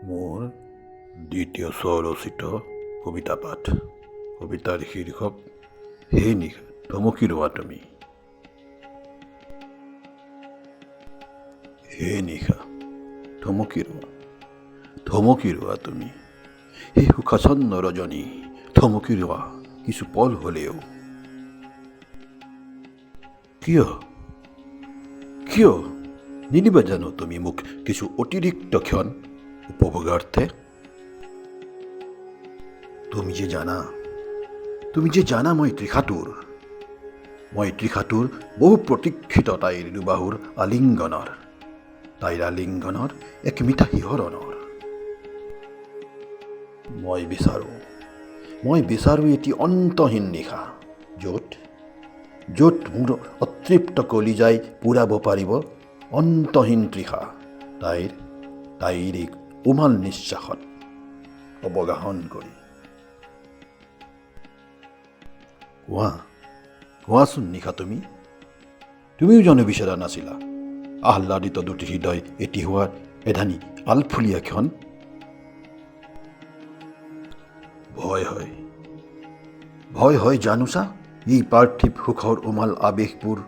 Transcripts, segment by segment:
মোৰ দ্বিতীয় স্বৰচিত কবিতা পাঠ। কবিতাৰ শীৰ্ষক হে নিশা থমকি ৰোৱা তুমি। হে নিশা থমকি ৰোৱা তুমি। সেই সুখাচ্ছন্ন ৰজনী থমকি ৰোৱা কিছু পল হ'লেও। কিয় নিদিবা জানো তুমি মোক কিছু অতিৰিক্ত ক্ষণ উপভোগাৰ্থে? তুমি যে জানা মই তৃষাতুৰ বহু প্ৰতীক্ষিত তাইৰ দুবাহুৰ আলিংগনৰ এক মিঠা শিহৰণৰ। মই বিচাৰো এটি অন্তহীন নিশা, য'ত মোৰ অতৃপ্ত কলিজাই পুৰাব পাৰিব অন্তহীন তৃষা তাইৰ এই উমাল নিশ্বাসত অৱগাহন কৰি। কোৱাচোন নিশা তুমিও জানো বিচৰা নাছিলা আহ্লাদিত দুটি হৃদয় এটি হোৱাৰ এধানি আলফুলীয়া ক্ষণ? ভয় হয় জানোচা এই পাৰ্থিৱ সুখৰ উমাল আৱেশবোৰ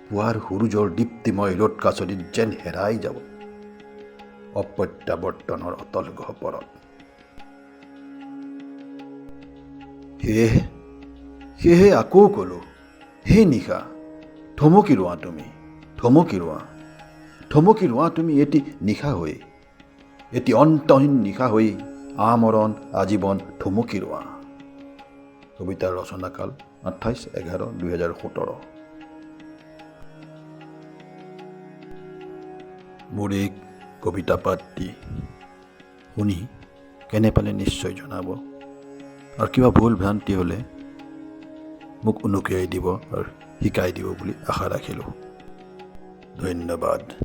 পুৱাৰ সূৰুজৰ দীপ্তিময় ৰ'দ কাছৰিত যেন হেৰাই যাব অপ্ৰত্যাৱৰ্তনৰ অতল গহ্বৰত। সেয়েহে আকৌ ক'লো, হে নিশা থমকি ৰোৱা তুমি এটি নিশা হৈ, এটি অন্তহীন নিশা হৈ আমৰণ আজীৱন থমকি ৰোৱা। কবিতাৰ ৰচনাকাল 28/11/2017। মোৰ এই কবিতা পাঠটি শুনি কেনে পালে নিশ্চয় জনাব, আৰু কিবা ভুল ভ্ৰান্তি হ'লে মোক উনুকিয়াই দিব আৰু শিকাই দিব বুলি আশা ৰাখিলোঁ। ধন্যবাদ।